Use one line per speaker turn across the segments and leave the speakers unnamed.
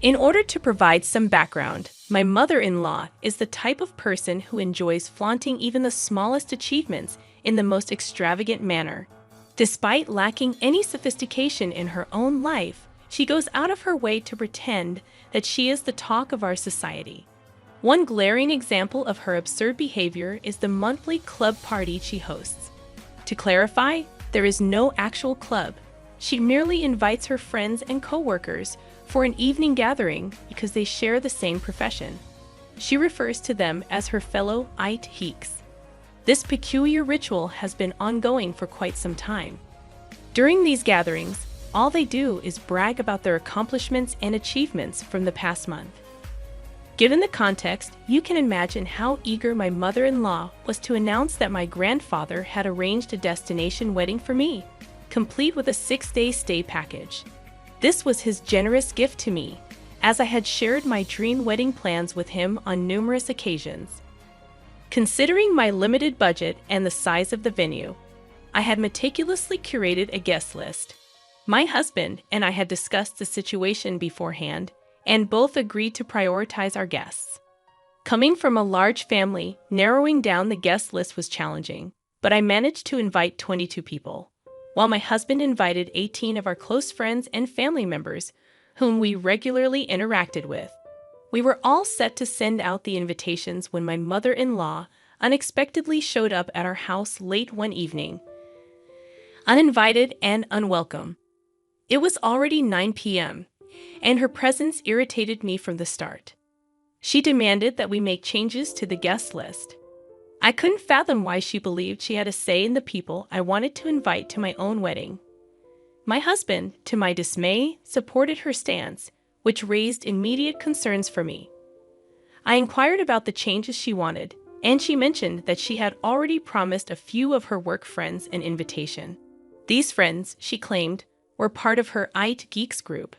In order to provide some background, my mother-in-law is the type of person who enjoys flaunting even the smallest achievements in the most extravagant manner. Despite lacking any sophistication in her own life, she goes out of her way to pretend that she is the talk of our society. One glaring example of her absurd behavior is the monthly club party she hosts. To clarify, there is no actual club. She merely invites her friends and coworkers for an evening gathering because they share the same profession. She refers to them as her fellow IT geeks. This peculiar ritual has been ongoing for quite some time. During these gatherings, all they do is brag about their accomplishments and achievements from the past month. Given the context, you can imagine how eager my mother-in-law was to announce that my grandfather had arranged a destination wedding for me, complete with a 6-day stay package. This was his generous gift to me, as I had shared my dream wedding plans with him on numerous occasions. Considering my limited budget and the size of the venue, I had meticulously curated a guest list. My husband and I had discussed the situation beforehand, and both agreed to prioritize our guests. Coming from a large family, narrowing down the guest list was challenging, but I managed to invite 22 people, while my husband invited 18 of our close friends and family members whom we regularly interacted with. We were all set to send out the invitations when my mother-in-law unexpectedly showed up at our house late one evening, uninvited and unwelcome. It was already 9 p.m., and her presence irritated me from the start. She demanded that we make changes to the guest list. I couldn't fathom why she believed she had a say in the people I wanted to invite to my own wedding. My husband, to my dismay, supported her stance, which raised immediate concerns for me. I inquired about the changes she wanted, and she mentioned that she had already promised a few of her work friends an invitation. These friends, she claimed, were part of her IT Geeks group.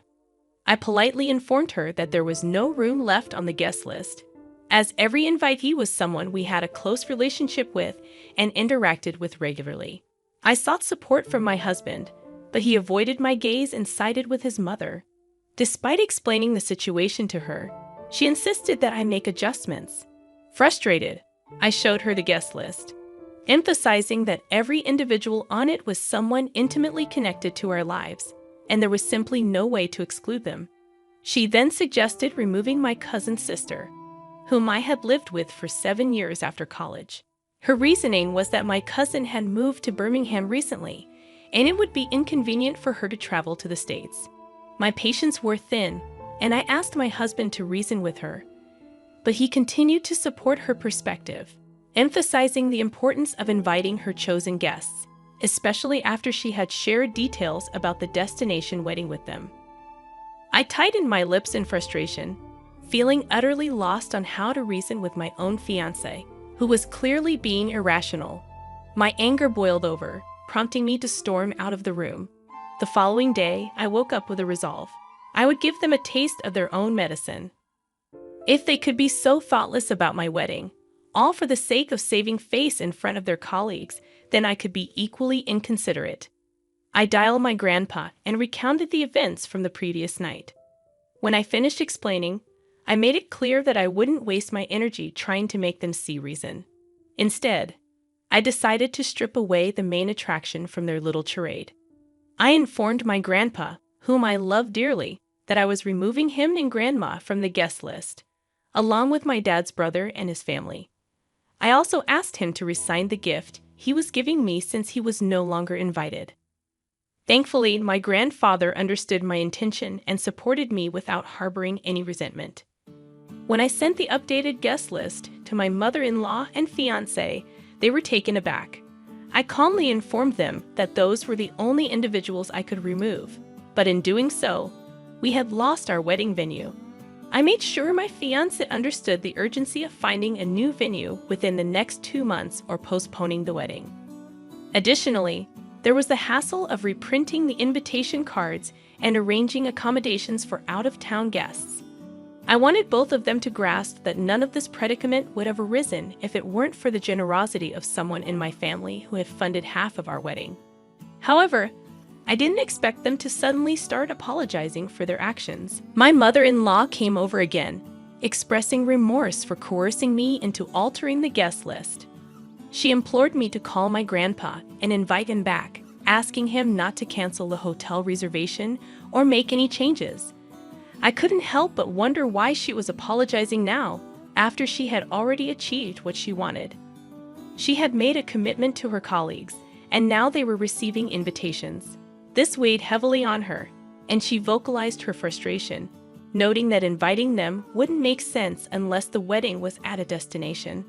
I politely informed her that there was no room left on the guest list, as every invitee was someone we had a close relationship with and interacted with regularly. I sought support from my husband, but he avoided my gaze and sided with his mother. Despite explaining the situation to her, she insisted that I make adjustments. Frustrated, I showed her the guest list, emphasizing that every individual on it was someone intimately connected to our lives, and there was simply no way to exclude them. She then suggested removing my cousin's sister, whom I had lived with for 7 years after college. Her reasoning was that my cousin had moved to Birmingham recently, and it would be inconvenient for her to travel to the States. My patience wore thin, and I asked my husband to reason with her, but he continued to support her perspective, emphasizing the importance of inviting her chosen guests, especially after she had shared details about the destination wedding with them. I tightened my lips in frustration, feeling utterly lost on how to reason with my own fiancé, who was clearly being irrational. My anger boiled over, prompting me to storm out of the room. The following day, I woke up with a resolve. I would give them a taste of their own medicine. If they could be so thoughtless about my wedding, all for the sake of saving face in front of their colleagues, then I could be equally inconsiderate. I dialed my grandpa and recounted the events from the previous night. When I finished explaining, I made it clear that I wouldn't waste my energy trying to make them see reason. Instead, I decided to strip away the main attraction from their little charade. I informed my grandpa, whom I love dearly, that I was removing him and grandma from the guest list, along with my dad's brother and his family. I also asked him to resign the gift he was giving me since he was no longer invited. Thankfully, my grandfather understood my intention and supported me without harboring any resentment. When I sent the updated guest list to my mother-in-law and fiancé, they were taken aback. I calmly informed them that those were the only individuals I could remove, but in doing so, we had lost our wedding venue. I made sure my fiancé understood the urgency of finding a new venue within the next 2 months or postponing the wedding. Additionally, there was the hassle of reprinting the invitation cards and arranging accommodations for out-of-town guests. I wanted both of them to grasp that none of this predicament would have arisen if it weren't for the generosity of someone in my family who had funded half of our wedding. However, I didn't expect them to suddenly start apologizing for their actions. My mother-in-law came over again, expressing remorse for coercing me into altering the guest list. She implored me to call my grandpa and invite him back, asking him not to cancel the hotel reservation or make any changes. I couldn't help but wonder why she was apologizing now, after she had already achieved what she wanted. She had made a commitment to her colleagues, and now they were receiving invitations. This weighed heavily on her, and she vocalized her frustration, noting that inviting them wouldn't make sense unless the wedding was at a destination.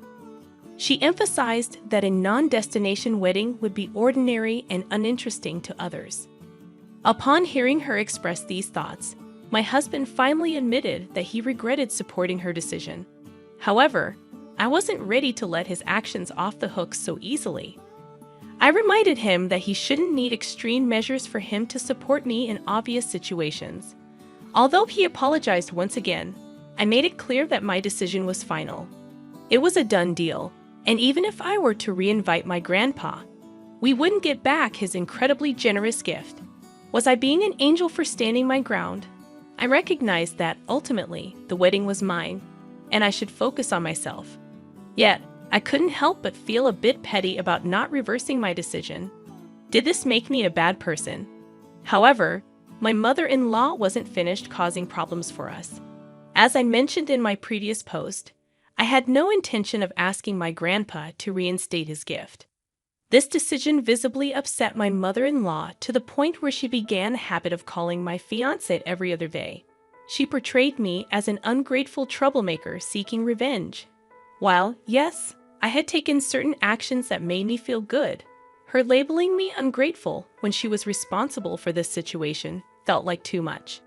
She emphasized that a non-destination wedding would be ordinary and uninteresting to others. Upon hearing her express these thoughts, my husband finally admitted that he regretted supporting her decision. However, I wasn't ready to let his actions off the hook so easily. I reminded him that he shouldn't need extreme measures for him to support me in obvious situations. Although he apologized once again, I made it clear that my decision was final. It was a done deal, and even if I were to re-invite my grandpa, we wouldn't get back his incredibly generous gift. Was I being an angel for standing my ground? I recognized that, ultimately, the wedding was mine, and I should focus on myself. Yet, I couldn't help but feel a bit petty about not reversing my decision. Did this make me a bad person? However, my mother-in-law wasn't finished causing problems for us. As I mentioned in my previous post, I had no intention of asking my grandpa to reinstate his gift. This decision visibly upset my mother-in-law to the point where she began a habit of calling my fiancé every other day. She portrayed me as an ungrateful troublemaker seeking revenge. While, yes, I had taken certain actions that made me feel good, her labeling me ungrateful when she was responsible for this situation felt like too much.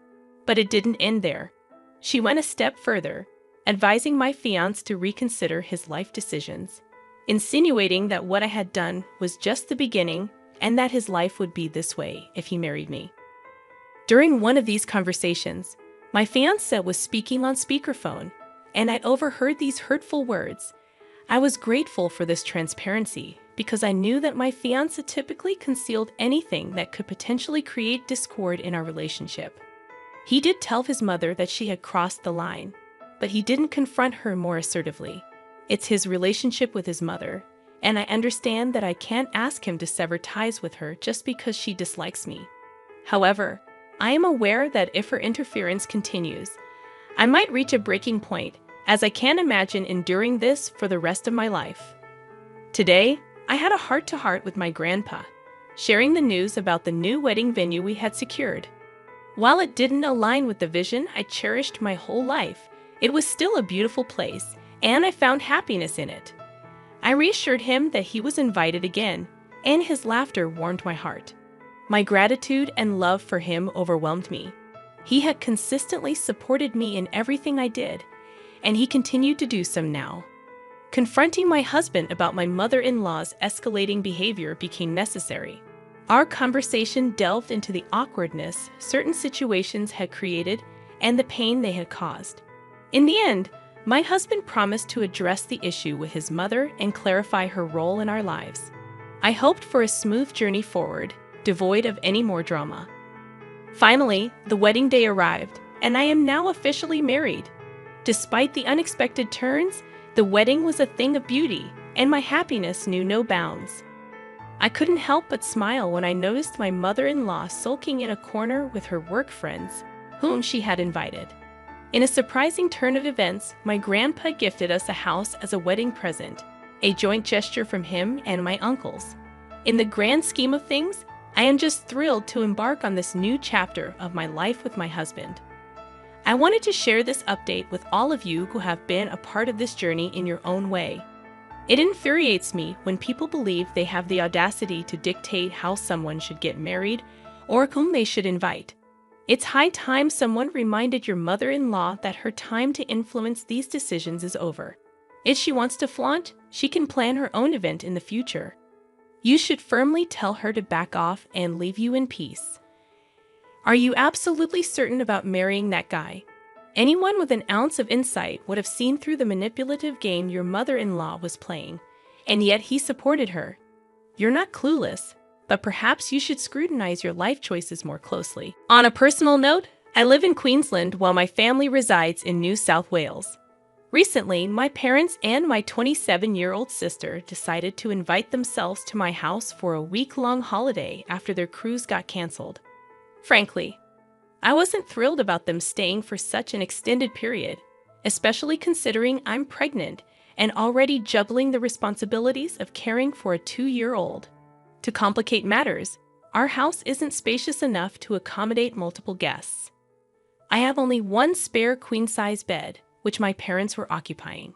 But it didn't end there. She went a step further, advising my fiancé to reconsider his life decisions, insinuating that what I had done was just the beginning and that his life would be this way if he married me. During one of these conversations, my fiancé was speaking on speakerphone, and I overheard these hurtful words. I was grateful for this transparency because I knew that my fiancé typically concealed anything that could potentially create discord in our relationship. He did tell his mother that she had crossed the line, but he didn't confront her more assertively. It's his relationship with his mother, and I understand that I can't ask him to sever ties with her just because she dislikes me. However, I am aware that if her interference continues, I might reach a breaking point, as I can't imagine enduring this for the rest of my life. Today, I had a heart-to-heart with my grandpa, sharing the news about the new wedding venue we had secured. While it didn't align with the vision I cherished my whole life, it was still a beautiful place, and I found happiness in it. I reassured him that he was invited again, and his laughter warmed my heart. My gratitude and love for him overwhelmed me. He had consistently supported me in everything I did, and he continued to do so now. Confronting my husband about my mother-in-law's escalating behavior became necessary. Our conversation delved into the awkwardness certain situations had created and the pain they had caused. In the end, my husband promised to address the issue with his mother and clarify her role in our lives. I hoped for a smooth journey forward, devoid of any more drama. Finally, the wedding day arrived, and I am now officially married. Despite the unexpected turns, the wedding was a thing of beauty, and my happiness knew no bounds. I couldn't help but smile when I noticed my mother-in-law sulking in a corner with her work friends, whom she had invited. In a surprising turn of events, my grandpa gifted us a house as a wedding present, a joint gesture from him and my uncles. In the grand scheme of things, I am just thrilled to embark on this new chapter of my life with my husband. I wanted to share this update with all of you who have been a part of this journey in your own way. It infuriates me when people believe they have the audacity to dictate how someone should get married or whom they should invite. It's high time someone reminded your mother-in-law that her time to influence these decisions is over. If she wants to flaunt, she can plan her own event in the future. You should firmly tell her to back off and leave you in peace. Are you absolutely certain about marrying that guy? Anyone with an ounce of insight would have seen through the manipulative game your mother-in-law was playing, and yet he supported her. You're not clueless. but perhaps you should scrutinize your life choices more closely. On a personal note, I live in Queensland while my family resides in New South Wales. Recently, my parents and my 27-year-old sister decided to invite themselves to my house for a week-long holiday after their cruise got canceled. Frankly, I wasn't thrilled about them staying for such an extended period, especially considering I'm pregnant and already juggling the responsibilities of caring for a 2-year-old. To complicate matters, our house isn't spacious enough to accommodate multiple guests. I have only one spare queen-size bed, which my parents were occupying.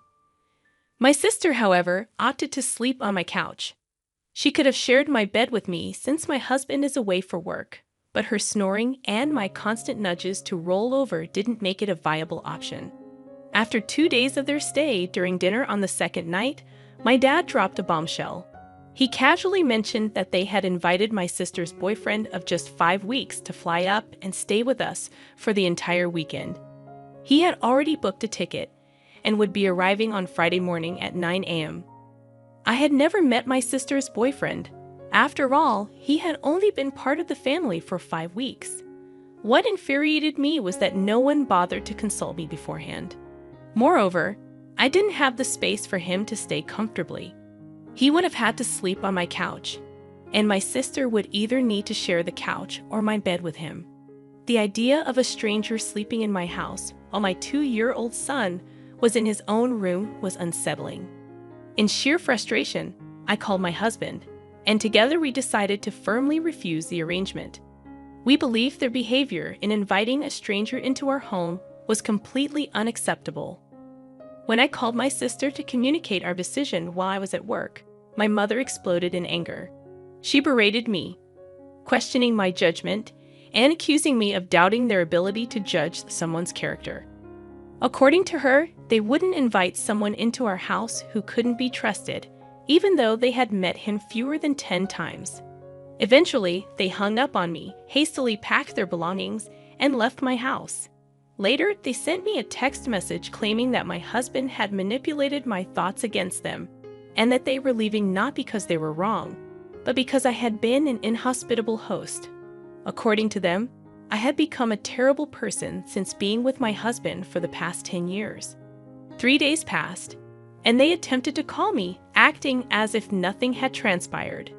My sister, however, opted to sleep on my couch. She could have shared my bed with me since my husband is away for work, but her snoring and my constant nudges to roll over didn't make it a viable option. After 2 days of their stay, during dinner on the second night, my dad dropped a bombshell. He casually mentioned that they had invited my sister's boyfriend of just 5 weeks to fly up and stay with us for the entire weekend. He had already booked a ticket and would be arriving on Friday morning at 9 a.m. I had never met my sister's boyfriend. After all, he had only been part of the family for 5 weeks. What infuriated me was that no one bothered to consult me beforehand. Moreover, I didn't have the space for him to stay comfortably. He would have had to sleep on my couch, and my sister would either need to share the couch or my bed with him. The idea of a stranger sleeping in my house while my 2-year-old son was in his own room was unsettling. In sheer frustration, I called my husband, and together we decided to firmly refuse the arrangement. We believed their behavior in inviting a stranger into our home was completely unacceptable. When I called my sister to communicate our decision while I was at work, my mother exploded in anger. She berated me, questioning my judgment and accusing me of doubting their ability to judge someone's character. According to her, they wouldn't invite someone into our house who couldn't be trusted, even though they had met him fewer than 10 times. Eventually, they hung up on me, hastily packed their belongings, and left my house. Later, they sent me a text message claiming that my husband had manipulated my thoughts against them, and that they were leaving not because they were wrong, but because I had been an inhospitable host. According to them, I had become a terrible person since being with my husband for the past 10 years. 3 days passed, and they attempted to call me, acting as if nothing had transpired.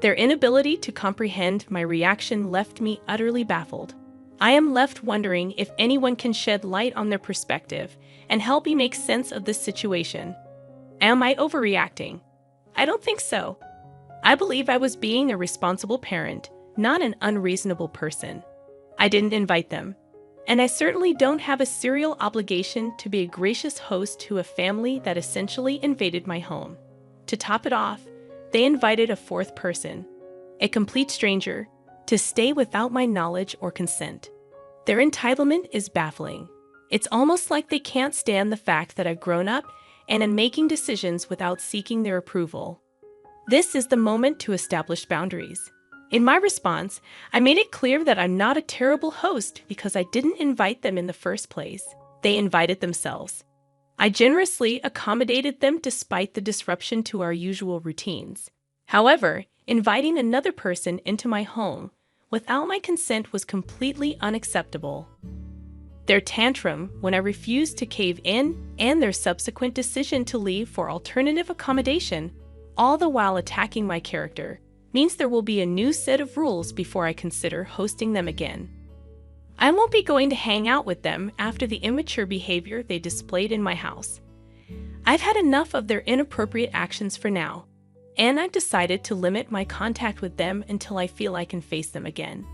Their inability to comprehend my reaction left me utterly baffled. I am left wondering if anyone can shed light on their perspective and help me make sense of this situation. Am I overreacting? I don't think so. I believe I was being a responsible parent, not an unreasonable person. I didn't invite them, and I certainly don't have a serial obligation to be a gracious host to a family that essentially invaded my home. To top it off, they invited a 4th person, a complete stranger, to stay without my knowledge or consent. Their entitlement is baffling. It's almost like they can't stand the fact that I've grown up and am making decisions without seeking their approval. This is the moment to establish boundaries. In my response, I made it clear that I'm not a terrible host because I didn't invite them in the first place. They invited themselves. I generously accommodated them despite the disruption to our usual routines. However, inviting another person into my home without my consent was completely unacceptable. Their tantrum when I refused to cave in and their subsequent decision to leave for alternative accommodation, all the while attacking my character, means there will be a new set of rules before I consider hosting them again. I won't be going to hang out with them after the immature behavior they displayed in my house. I've had enough of their inappropriate actions for now, and I've decided to limit my contact with them until I feel I can face them again.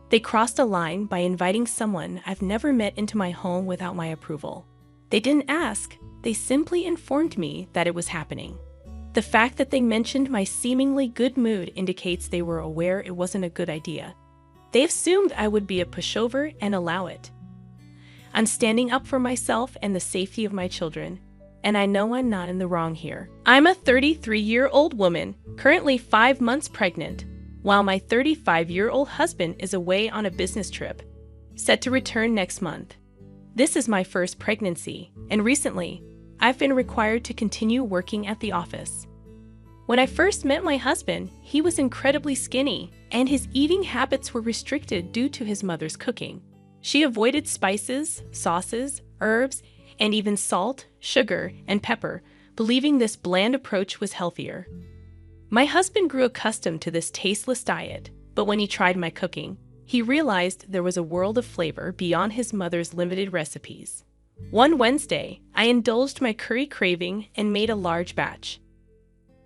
They crossed a line by inviting someone I've never met into my home without my approval. They didn't ask, they simply informed me that it was happening. The fact that they mentioned my seemingly good mood indicates they were aware it wasn't a good idea. They assumed I would be a pushover and allow it. I'm standing up for myself and the safety of my children, and I know I'm not in the wrong here. I'm a 33-year-old woman, currently 5 months pregnant, while my 35-year-old husband is away on a business trip, set to return next month. This is my first pregnancy, and recently, I've been required to continue working at the office. When I first met my husband, he was incredibly skinny, and his eating habits were restricted due to his mother's cooking. She avoided spices, sauces, herbs, and even salt, sugar, and pepper, believing this bland approach was healthier. My husband grew accustomed to this tasteless diet, but when he tried my cooking, he realized there was a world of flavor beyond his mother's limited recipes. One Wednesday, I indulged my curry craving and made a large batch.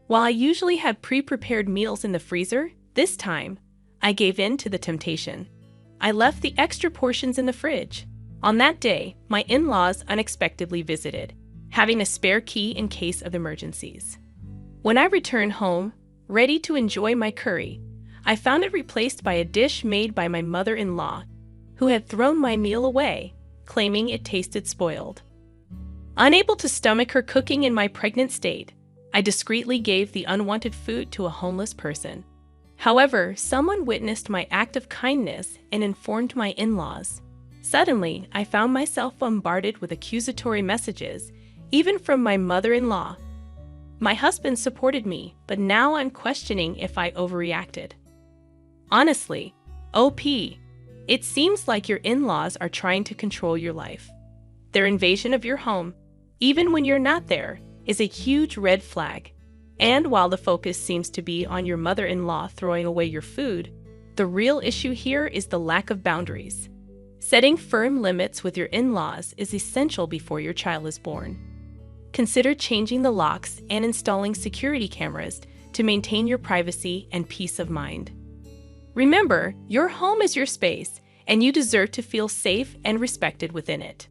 While I usually had pre-prepared meals in the freezer, this time, I gave in to the temptation. I left the extra portions in the fridge. On that day, my in-laws unexpectedly visited, having a spare key in case of emergencies. When I returned home, ready to enjoy my curry, I found it replaced by a dish made by my mother-in-law, who had thrown my meal away, claiming it tasted spoiled. Unable to stomach her cooking in my pregnant state, I discreetly gave the unwanted food to a homeless person. However, someone witnessed my act of kindness and informed my in-laws. Suddenly, I found myself bombarded with accusatory messages, even from my mother-in-law. My husband supported me, but now I'm questioning if I overreacted. Honestly, OP, it seems like your in-laws are trying to control your life. Their invasion of your home, even when you're not there, is a huge red flag. And while the focus seems to be on your mother-in-law throwing away your food, the real issue here is the lack of boundaries. Setting firm limits with your in-laws is essential before your child is born. Consider changing the locks and installing security cameras to maintain your privacy and peace of mind. Remember, your home is your space, and you deserve to feel safe and respected within it.